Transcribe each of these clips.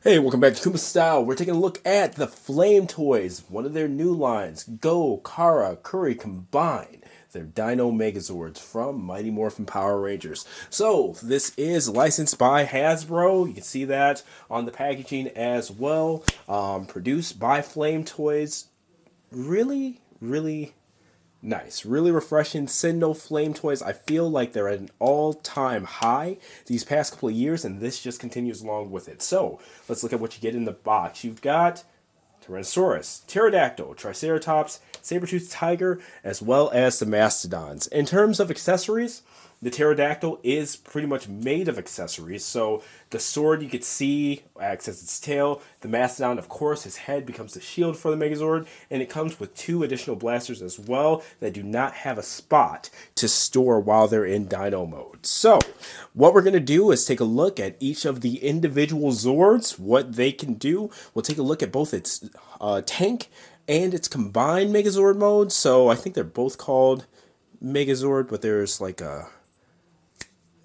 Hey, welcome back to Kuma Style. We're taking a look at the Flame Toys, one of their new lines. Go, Kara, Kuri combine. They're Dino Megazords from Mighty Morphin Power Rangers. So, this is licensed by Hasbro. You can see that on the packaging as well. Produced by Flame Toys. Really nice. Really refreshing. Sendo Flame Toys. I feel like they're at an all-time high these past couple of years, and this just continues along with it. So, let's look at what you get in the box. You've got Tyrannosaurus, Pterodactyl, Triceratops, Saber-toothed Tiger, as well as the Mastodons. In terms of accessories, the Pterodactyl is pretty much made of accessories. So the sword you could see acts as its tail. The Mastodon, of course, his head becomes the shield for the Megazord. And it comes with 2 additional blasters as well that do not have a spot to store while they're in Dino mode. So what we're going to do is take a look at each of the individual Zords, what they can do. We'll take a look at both its tank and its combined Megazord mode. So I think they're both called Megazord, but there's like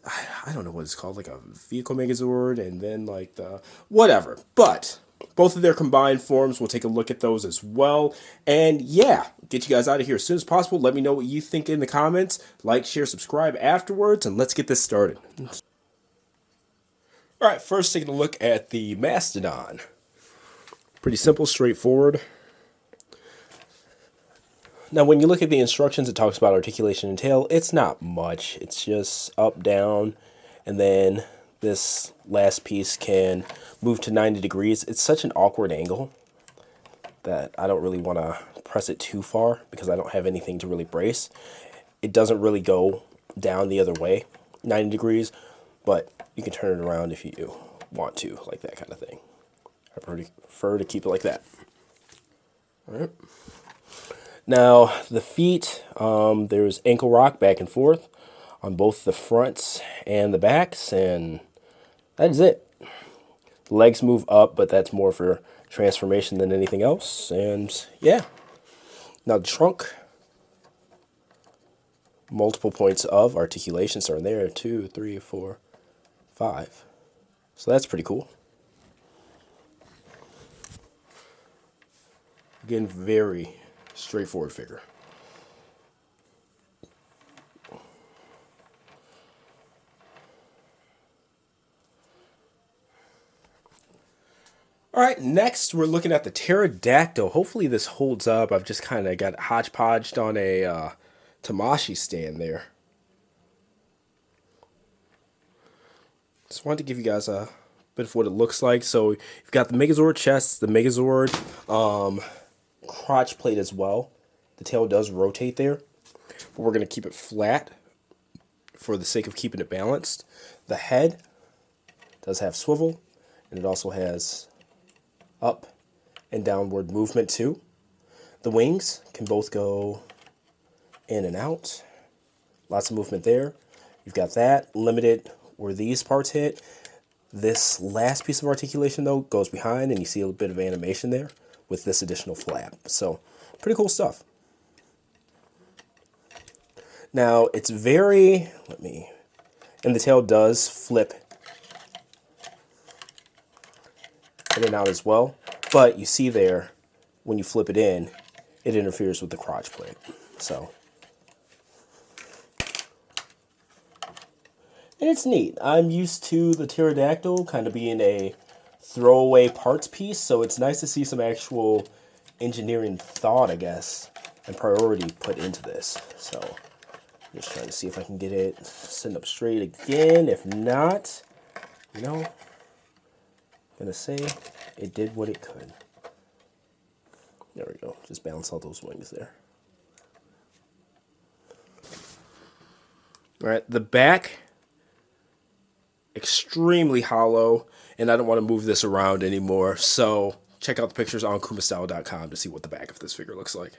I don't know what it's called, like a vehicle Megazord, and then like the whatever. But both of their combined forms, we'll take a look at those as well. And yeah, get you guys out of here as soon as possible. Let me know what you think in the comments. Like, share, subscribe afterwards, and let's get this started. All right, first taking a look at the Mastodon. Pretty simple, straightforward. Now, when you look at the instructions, it talks about articulation and tail. It's not much. It's just up, down, and then this last piece can move to 90 degrees. It's such an awkward angle that I don't really want to press it too far because I don't have anything to really brace. It doesn't really go down the other way, 90 degrees, but you can turn it around if you want to, like that kind of thing. I prefer to keep it like that. All right. Now, the feet, there's ankle rock back and forth on both the fronts and the backs, and that is it. The legs move up, but that's more for transformation than anything else, and yeah. Now, the trunk, multiple points of articulation starting there, 2, 3, 4, 5. So that's pretty cool. Again, very straightforward figure. All right, next we're looking at the Pterodactyl. Hopefully this holds up. I've just kind of got it hodgepodged on a Tamashi stand there. Just wanted to give you guys a bit of what it looks like. So you've got the Megazord chest, the Megazord crotch plate as well. The tail does rotate there, but we're going to keep it flat for the sake of keeping it balanced. The head does have swivel, and it also has up and downward movement too. The wings can both go in and out. Lots of movement there. You've got that limited where these parts hit. This last piece of articulation though goes behind, and you see a bit of animation there with this additional flap. So pretty cool stuff. Now it's very, and the tail does flip in and out as well, but you see there, when you flip it in, it interferes with the crotch plate. So, and it's neat. I'm used to the Pterodactyl kind of being a throwaway parts piece, so it's nice to see some actual engineering thought, I guess, and priority put into this. So I'm just trying to see if I can get it sitting up straight again. If not, I'm gonna say it did what it could. There we go. Just balance out those wings there. All right, the back, extremely hollow, and I don't want to move this around anymore, so check out the pictures on kumastyle.com to see what the back of this figure looks like.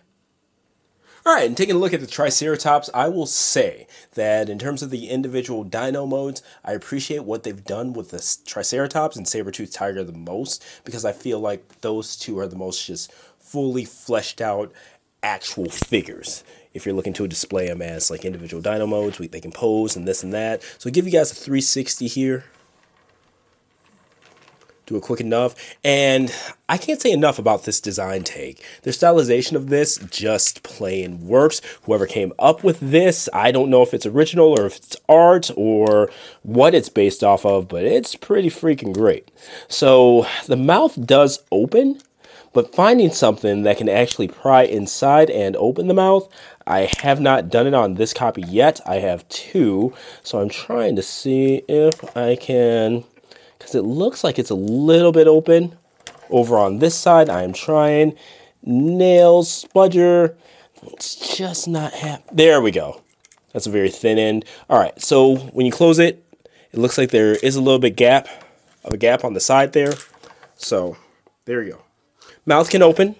Alright, and taking a look at the Triceratops, I will say that in terms of the individual dino modes, I appreciate what they've done with the Triceratops and Saber-toothed Tiger the most, because I feel like those two are the most just fully fleshed out actual figures. If you're looking to display them as like individual dino modes, they can pose and this and that. So I'll give you guys a 360 here. do it quick enough. And I can't say enough about this design take. The stylization of this just plain works. Whoever came up with this, I don't know if it's original or if it's art or what it's based off of, but it's pretty freaking great. So the mouth does open, but finding something that can actually pry inside and open the mouth, I have not done it on this copy yet. I have two, so I'm trying to see if I can, because it looks like it's a little bit open over on this side. I am trying. Nails, spudger, it's just not there we go. That's a very thin end. All right, so when you close it, it looks like there is a little bit of a gap on the side there. So there you go. Mouth can open,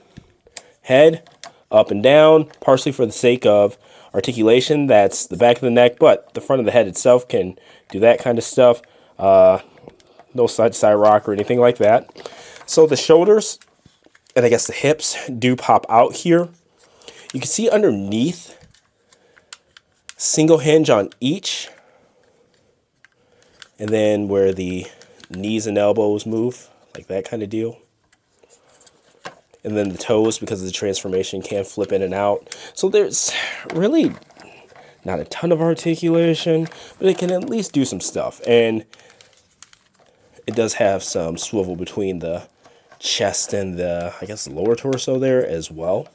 head up and down, partially for the sake of articulation. That's the back of the neck, but the front of the head itself can do that kind of stuff. No side-to-side rock or anything like that. So the shoulders, and I guess the hips, do pop out here. You can see underneath, single hinge on each. And then where the knees and elbows move, like that kind of deal. And then the toes, because of the transformation, can flip in and out. So there's really not a ton of articulation, but it can at least do some stuff. And it does have some swivel between the chest and the, I guess, the lower torso there as well.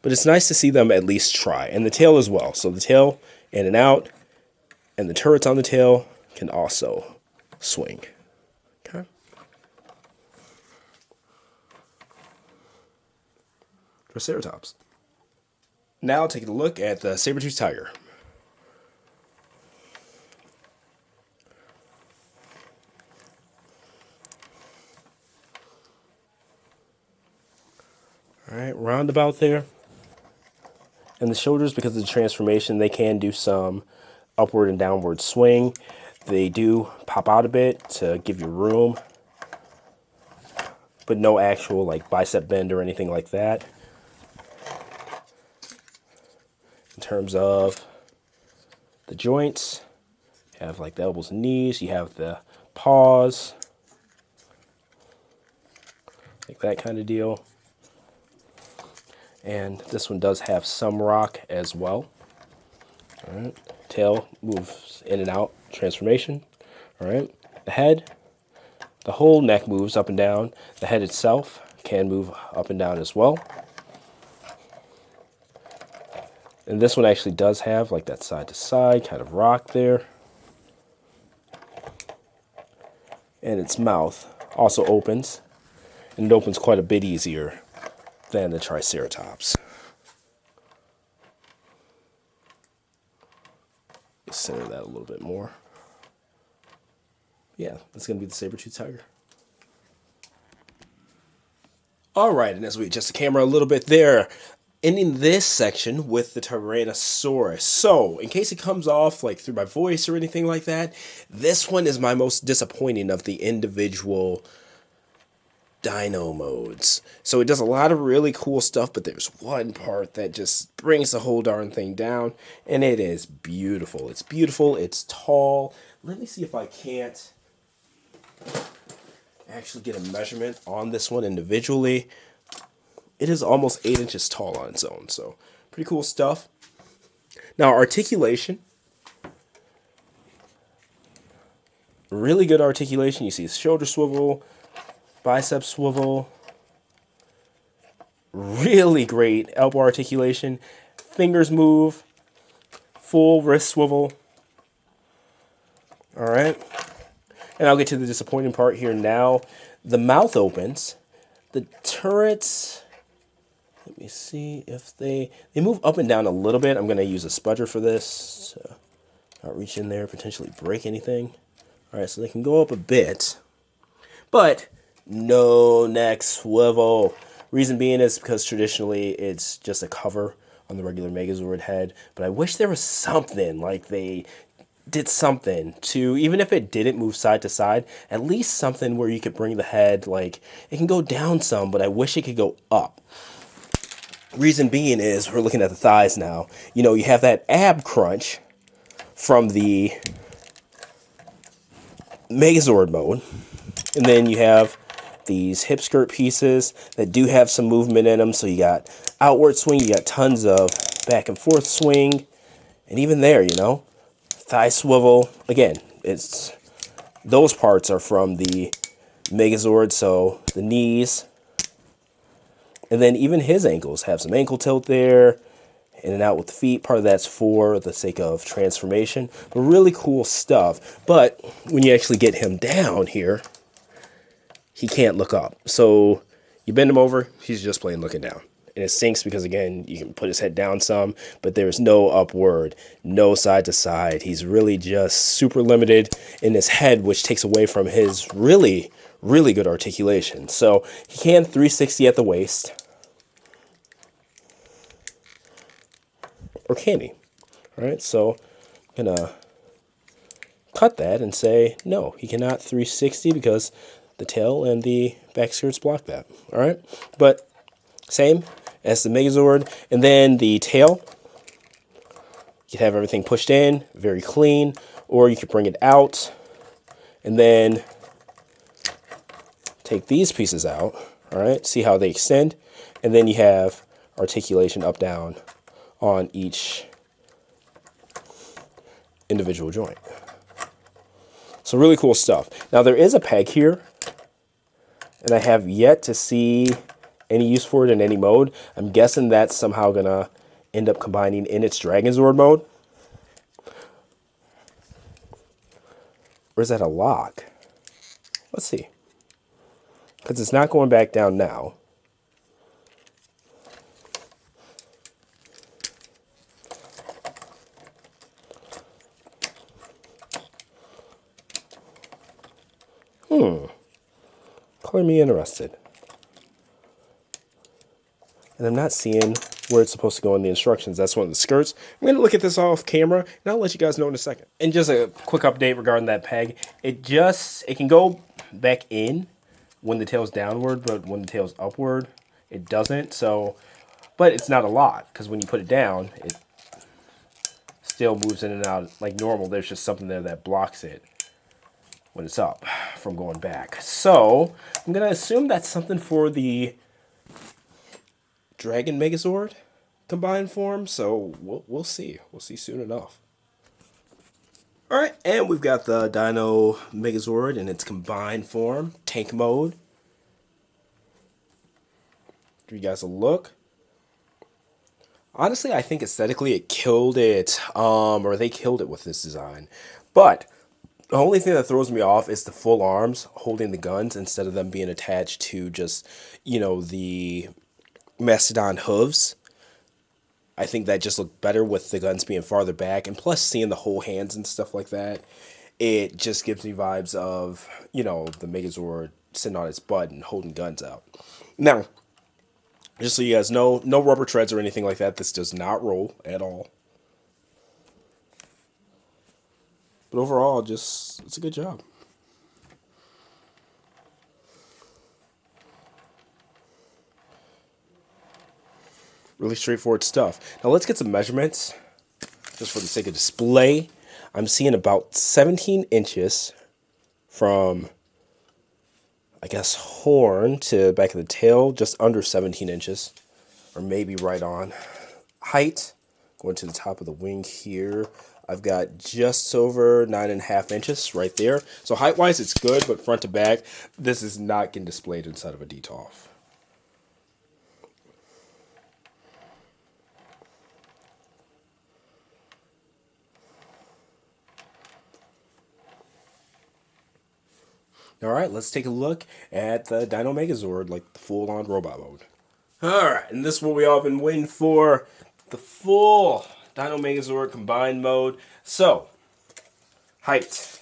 But it's nice to see them at least try. And the tail as well. So the tail in and out, and the turrets on the tail can also swing. Okay. Triceratops. Now taking a look at the saber-toothed tiger. All right, roundabout there. And the shoulders, because of the transformation, they can do some upward and downward swing. They do pop out a bit to give you room, but no actual like bicep bend or anything like that. In terms of the joints, you have like the elbows and knees, you have the paws, like that kind of deal. And this one does have some rock as well. All right. Tail moves in and out, transformation. All right. The head, the whole neck moves up and down. The head itself can move up and down as well. And this one actually does have like that side to side kind of rock there. And its mouth also opens. And it opens quite a bit easier than the Triceratops. Let's center that a little bit more. Yeah, that's going to be the saber-toothed tiger. All right, and as we adjust the camera a little bit there, ending this section with the Tyrannosaurus. So, in case it comes off like through my voice or anything like that, this one is my most disappointing of the individual Dino modes. So it does a lot of really cool stuff, but there's one part that just brings the whole darn thing down, and it is beautiful. It's beautiful, it's tall. Let me see if I can't actually get a measurement on this one individually. It is almost 8 inches tall on its own, so pretty cool stuff. Now, articulation. Really good articulation. You see his shoulder swivel, bicep swivel, really great elbow articulation, fingers move, full wrist swivel. All right, and I'll get to the disappointing part here now. The mouth opens, the turrets, let me see if they move up and down a little bit. I'm going to use a spudger for this to not reach in there, potentially break anything. All right, so they can go up a bit, but no neck swivel. Reason being is because traditionally it's just a cover on the regular Megazord head. But I wish there was something, like they did something to, even if it didn't move side to side, at least something where you could bring the head, like it can go down some, but I wish it could go up. Reason being is we're looking at the thighs now. You know, you have that ab crunch from the Megazord mode. And then you have these hip skirt pieces that do have some movement in them. So you got outward swing, you got tons of back and forth swing. And even there, you know, thigh swivel. Again, it's those parts are from the Megazord, so the knees. And then even his ankles have some ankle tilt there. In and out with the feet. Part of that's for the sake of transformation. But really cool stuff. But when you actually get him down here, he can't look up. So you bend him over, he's just plain looking down. And it sinks because, again, you can put his head down some, but there's no upward, no side to side. He's really just super limited in his head, which takes away from his really, really good articulation. So he can 360 at the waist. Or can he? All right, so I'm going to cut that and say, no, he cannot 360 because the tail and the back skirts block that. All right, but same as the Megazord. And then the tail, you can have everything pushed in, very clean, or you could bring it out and then take these pieces out. All right, see how they extend. And then you have articulation up, down on each individual joint. So really cool stuff. Now there is a peg here, and I have yet to see any use for it in any mode. I'm guessing that's somehow gonna end up combining in its Dragonzord mode. Or is that a lock? Let's see. Because it's not going back down now. Color me interested. And I'm not seeing where it's supposed to go in the instructions. That's one of the skirts. I'm going to look at this off camera, and I'll let you guys know in a second. And just a quick update regarding that peg. It can go back in when the tail's downward, but when the tail's upward, it doesn't. So, but it's not a lot, because when you put it down, it still moves in and out like normal. There's just something there that blocks it when it's up from going back. So I'm going to assume that's something for the Dragon Megazord combined form. So we'll see. We'll see soon enough. All right, and we've got the Dino Megazord in its combined form, tank mode. Give you guys a look. Honestly, I think aesthetically it killed it, or they killed it with this design. But the only thing that throws me off is the full arms holding the guns instead of them being attached to just, you know, the mastodon hooves. I think that just looked better with the guns being farther back, and plus seeing the whole hands and stuff like that, it just gives me vibes of, you know, the Megazord sitting on its butt and holding guns out. Now, just so you guys know, no rubber treads or anything like that. This does not roll at all. But overall, it's a good job. Really straightforward stuff. Now let's get some measurements, just for the sake of display. I'm seeing about 17 inches from, I guess, horn to back of the tail, just under 17 inches, or maybe right on. Height, going to the top of the wing here, I've got just over 9.5 inches right there. So height-wise, it's good, but front to back, this is not getting displayed inside of a DTOF. All right, let's take a look at the Dino Megazord, like the full-on robot mode. All right, and this is what we all been waiting for, the full Dino Megazord combined mode. So, height.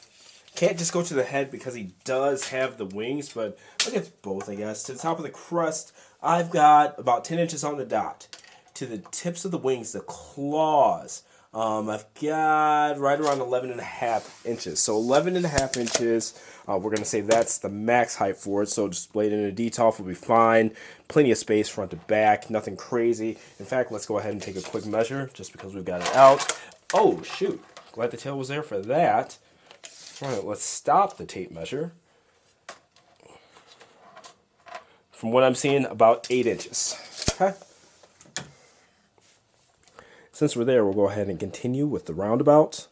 Can't just go to the head because he does have the wings, but look at both, I guess. To the top of the crust, I've got about 10 inches on the dot. To the tips of the wings, the claws, I've got right around 11.5 inches. So 11.5 inches, we're going to say that's the max height for it. So displayed in a DTOF will be fine. Plenty of space front to back, nothing crazy. In fact, let's go ahead and take a quick measure just because we've got it out. Oh, shoot. Glad the tail was there for that. All right, let's stop the tape measure. From what I'm seeing, about 8 inches. Okay. Since we're there, we'll go ahead and continue with the roundabout.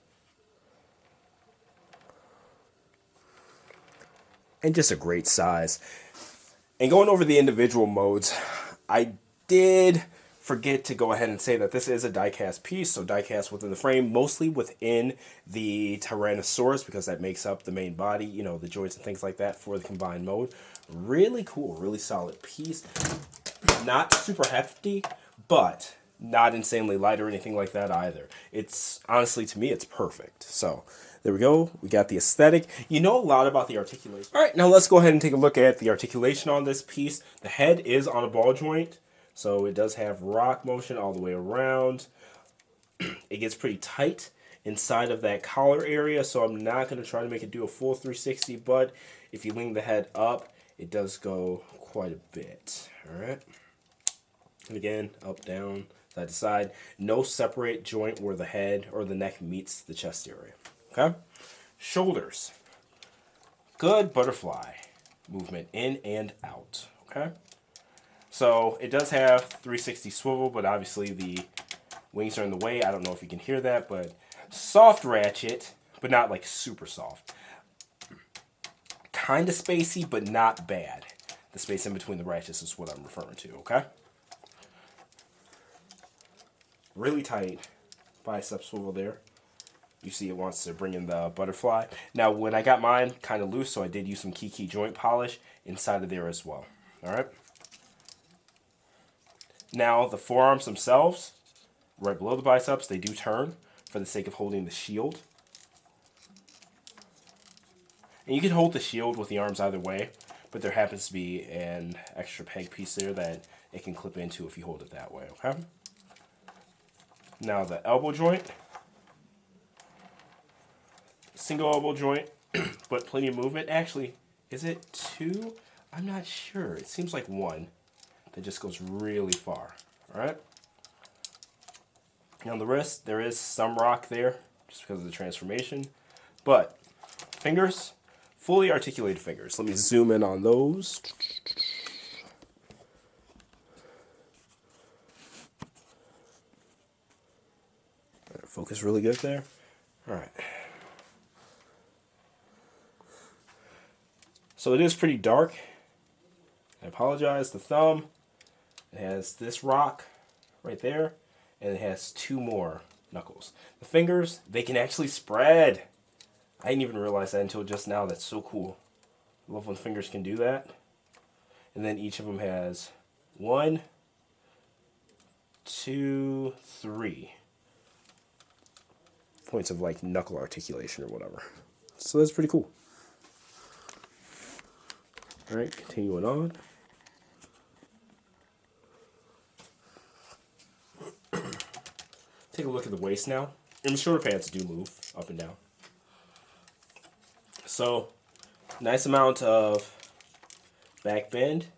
And just a great size. And going over the individual modes, I did forget to go ahead and say that this is a die-cast piece, so die-cast within the frame, mostly within the Tyrannosaurus, because that makes up the main body, you know, the joints and things like that for the combined mode. Really cool, really solid piece. Not super hefty, but not insanely light or anything like that either. It's, honestly, to me, it's perfect. So, there we go. We got the aesthetic. You know a lot about the articulation. All right, now let's go ahead and take a look at the articulation on this piece. The head is on a ball joint, so it does have rock motion all the way around. It gets pretty tight inside of that collar area, so I'm not going to try to make it do a full 360, but if you lean the head up, it does go quite a bit. All right. And again, up, down, side to side. No separate joint where the head or the neck meets the chest area. Okay? Shoulders. Good butterfly movement in and out. Okay? So it does have 360 swivel, but obviously the wings are in the way. I don't know if you can hear that, but soft ratchet, but not like super soft. Kind of spacey, but not bad. The space in between the ratchets is what I'm referring to, okay? Really tight bicep swivel there. You see it wants to bring in the butterfly. Now, when I got mine kind of loose, so I did use some key joint polish inside of there as well. All right? Now, the forearms themselves, right below the biceps, they do turn for the sake of holding the shield. And you can hold the shield with the arms either way, but there happens to be an extra peg piece there that it can clip into if you hold it that way, okay? Now the elbow joint, single elbow joint, but plenty of movement. Actually, is it 2? I'm not sure. It seems like 1 that just goes really far, all right? Now on the wrist, there is some rock there just because of the transformation, but fingers, fully articulated fingers. Let me zoom in on those. Focus really good there. All right. So it is pretty dark. I apologize. The thumb, it has this rock right there, and it has 2 more knuckles. The fingers, they can actually spread. I didn't even realize that until just now. That's so cool. I love when fingers can do that. And then each of them has 1, 2, 3 points of like knuckle articulation or whatever. So that's pretty cool. All right, continuing on. Take a look at the waist now. And the shoulder pads do move up and down. So, nice amount of back bend,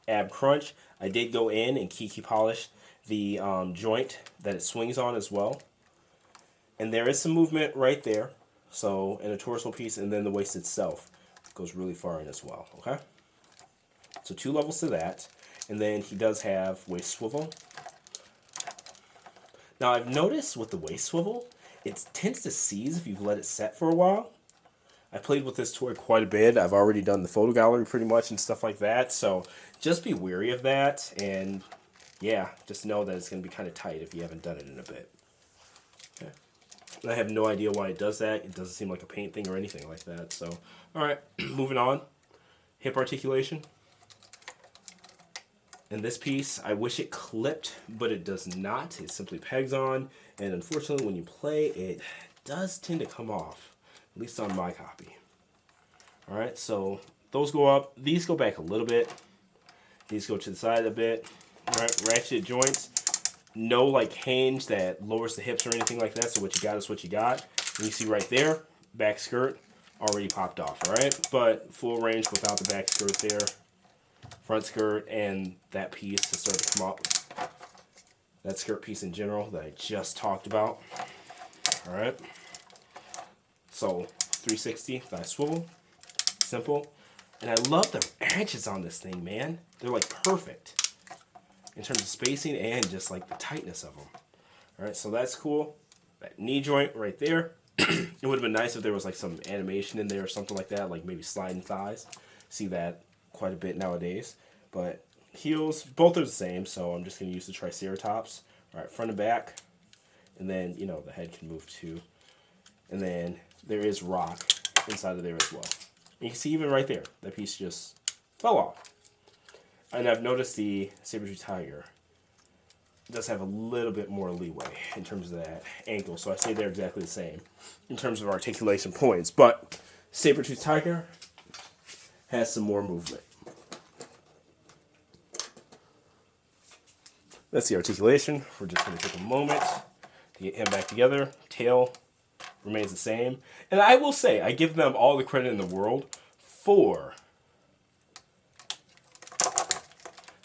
ab crunch. I did go in and key polish the joint that it swings on as well. And there is some movement right there. So, in a torso piece, and then the waist itself goes really far in as well, okay? So 2 levels to that. And then he does have waist swivel. Now, I've noticed with the waist swivel, it tends to seize if you've let it set for a while. I played with this toy quite a bit. I've already done the photo gallery pretty much and stuff like that. So just be wary of that. And yeah, just know that it's going to be kind of tight if you haven't done it in a bit. Okay. I have no idea why it does that. It doesn't seem like a paint thing or anything like that. So, all right, moving on. Hip articulation. And this piece, I wish it clipped, but it does not. It simply pegs on. And unfortunately, when you play, it does tend to come off, at least on my copy. All right, so those go up. These go back a little bit. These go to the side a bit. All right, ratchet joints. No like hinge that lowers the hips or anything like that. So what you got is what you got. And you see right there, back skirt already popped off. All right, but full range without the back skirt there. Front skirt and that piece has started to come up. That skirt piece in general that I just talked about. All right. So 360 thigh swivel. Simple. And I love the edges on this thing, man. They're like perfect in terms of spacing and just like the tightness of them. All right, so that's cool. That knee joint right there. It would have been nice if there was like some animation in there or something like that, like maybe sliding thighs. See that quite a bit nowadays. But heels, both are the same, so I'm just going to use the Triceratops. All right, front and back. And then, you know, the head can move too. And then there is rock inside of there as well. And you can see even right there, that piece just fell off. And I've noticed the saber-tooth tiger does have a little bit more leeway in terms of that ankle. So I say they're exactly the same in terms of articulation points. But saber-tooth tiger has some more movement. That's the articulation. We're just going to take a moment to get him back together. Tail remains the same. And I will say, I give them all the credit in the world for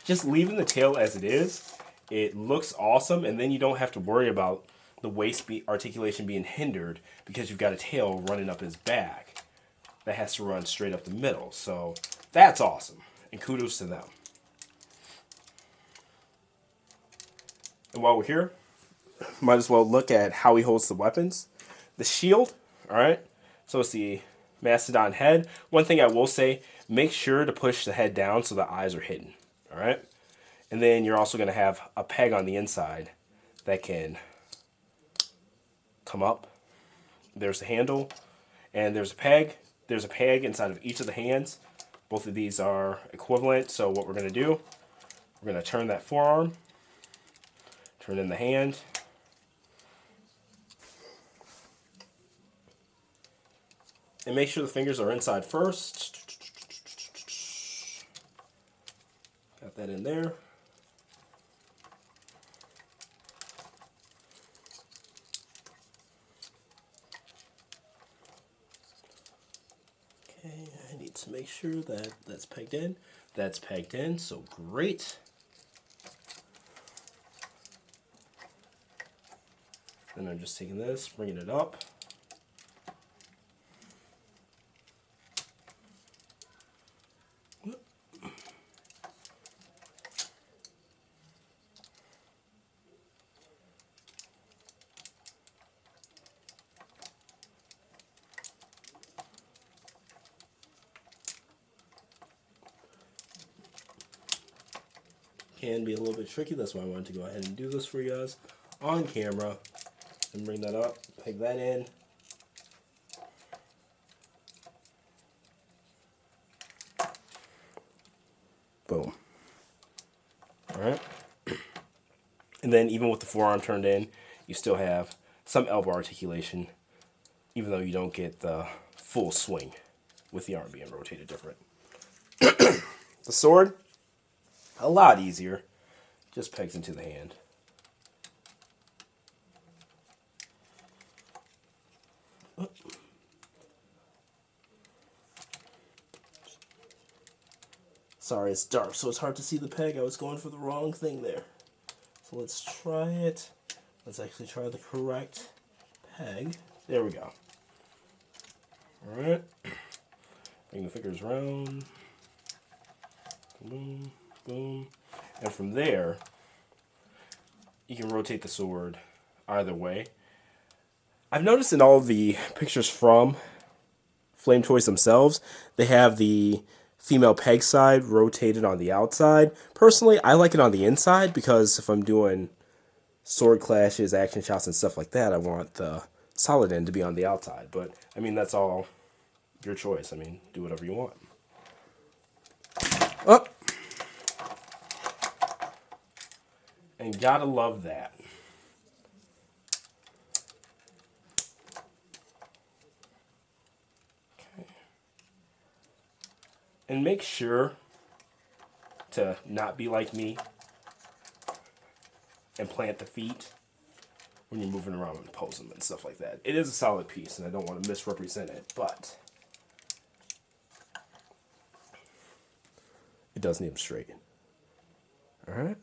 just leaving the tail as it is. It looks awesome, and then you don't have to worry about the waist articulation being hindered because you've got a tail running up his back that has to run straight up the middle. So that's awesome, and kudos to them. And while we're here, might as well look at how he holds the weapons. The shield, all right? So it's the mastodon head. One thing I will say, make sure to push the head down so the eyes are hidden, all right? And then you're also going to have a peg on the inside that can come up. There's the handle, and there's a peg. There's a peg inside of each of the hands. Both of these are equivalent, so what we're going to do, we're going to turn that forearm, turn in the hand, and make sure the fingers are inside first. Got that in there. Okay, I need to make sure that that's pegged in. That's pegged in, so great. Then I'm just taking this, bringing it up. Can be a little bit tricky, that's why I wanted to go ahead and do this for you guys on camera. And bring that up, peg that in. Boom. Alright. And then even with the forearm turned in, you still have some elbow articulation, even though you don't get the full swing with the arm being rotated different. The sword, a lot easier. Just pegs into the hand. Sorry, it's dark, so it's hard to see the peg. I was going for the wrong thing there. So let's try it. Let's actually try the correct peg. There we go. Alright. Bring the fingers around. Boom, boom. And from there, you can rotate the sword either way. I've noticed in all of the pictures from Flame Toys themselves, they have the female peg side rotated on the outside. Personally, I like it on the inside because if I'm doing sword clashes, action shots, and stuff like that, I want the solid end to be on the outside. But, I mean, that's all your choice. I mean, do whatever you want. Up. And gotta love that. Okay. And make sure to not be like me and plant the feet when you're moving around and posing and stuff like that. It is a solid piece, and I don't want to misrepresent it, but it does need them straight. All right.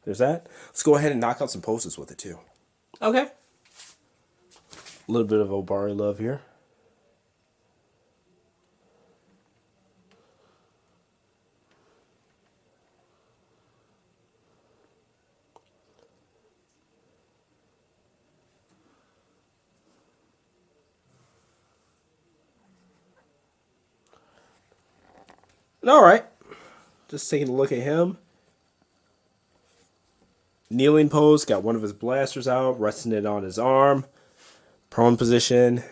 There's that. Let's go ahead and knock out some poses with it, too. Okay. A little bit of Obari love here. All right. Just taking a look at him. Kneeling pose, got one of his blasters out, resting it on his arm. Prone position.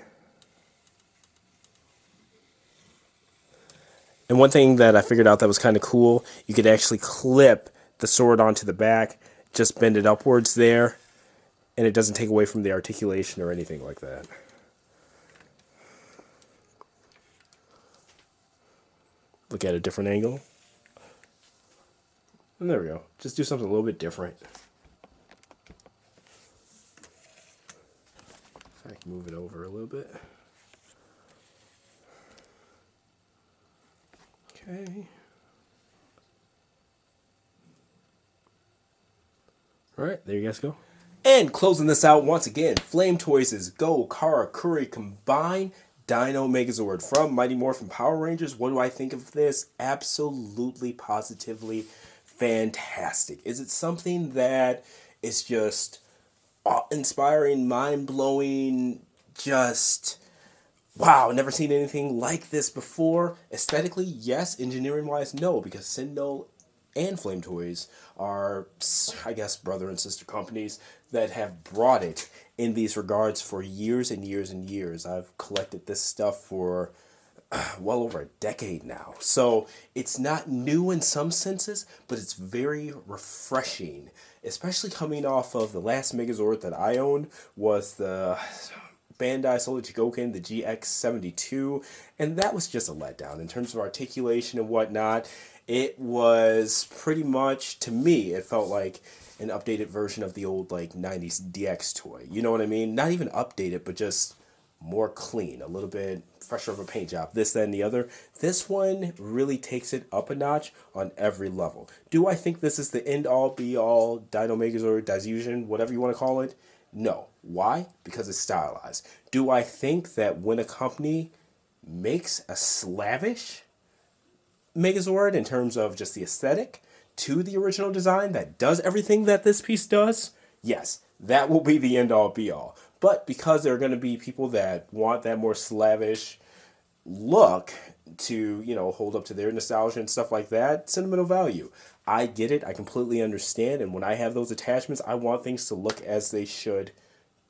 And one thing that I figured out that was kind of cool, you could actually clip the sword onto the back, just bend it upwards there, and it doesn't take away from the articulation or anything like that. Look at a different angle. And there we go. Just do something a little bit different. I can move it over a little bit. Okay. All right, there you guys go. And closing this out once again, Flame Toys' Go, Kara, Kuri combine Dino Megazord from Mighty Morphin Power Rangers. What do I think of this? Absolutely, positively fantastic. Is it something that is just awe-inspiring, mind-blowing, just wow, never seen anything like this before? Aesthetically, yes. Engineering-wise, no, because Sindel and Flame Toys are, I guess, brother and sister companies that have brought it in these regards for years and years and years. I've collected this stuff for well over a decade now. So it's not new in some senses, but it's very refreshing, especially coming off of the last Megazord that I owned was the Bandai Solar Chigoken, the GX72, and that was just a letdown in terms of articulation and whatnot. It was pretty much, to me, it felt like an updated version of the old like 90s DX toy. You know what I mean? Not even updated, but just more clean, a little bit fresher of a paint job, this, that, and the other. This one really takes it up a notch on every level. Do I think this is the end-all, be-all, Dino Megazord, Daizyujin, whatever you want to call it? No. Why? Because it's stylized. Do I think that when a company makes a slavish Megazord in terms of just the aesthetic to the original design that does everything that this piece does, yes, that will be the end-all, be-all. But because there are going to be people that want that more slavish look to, you know, hold up to their nostalgia and stuff like that, sentimental value. I get it. I completely understand. And when I have those attachments, I want things to look as they should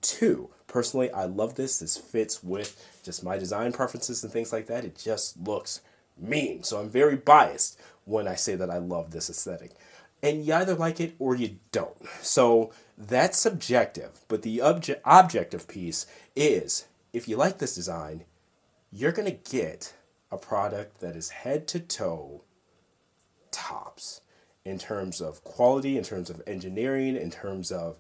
too. Personally, I love this. This fits with just my design preferences and things like that. It just looks mean. So I'm very biased when I say that I love this aesthetic. And you either like it or you don't. So that's subjective. But the objective piece is, if you like this design, you're going to get a product that is head to toe tops in terms of quality, in terms of engineering, in terms of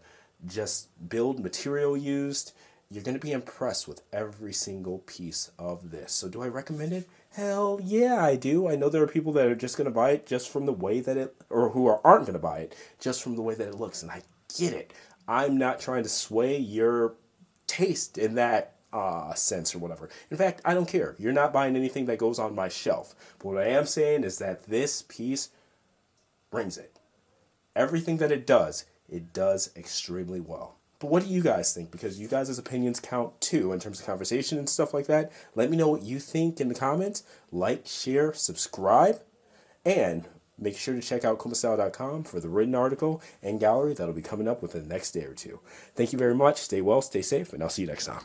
just build material used. You're going to be impressed with every single piece of this. So do I recommend it? Hell yeah, I do. I know there are people that are just going to buy it just from the way that it, or who aren't going to buy it just from the way that it looks. And I get it. I'm not trying to sway your taste in that sense or whatever. In fact, I don't care. You're not buying anything that goes on my shelf. But what I am saying is that this piece brings it. Everything that it does extremely well. But what do you guys think? Because you guys' opinions count too in terms of conversation and stuff like that. Let me know what you think in the comments. Like, share, subscribe, and make sure to check out kumastyle.com for the written article and gallery that'll be coming up within the next day or two. Thank you very much. Stay well, stay safe, and I'll see you next time.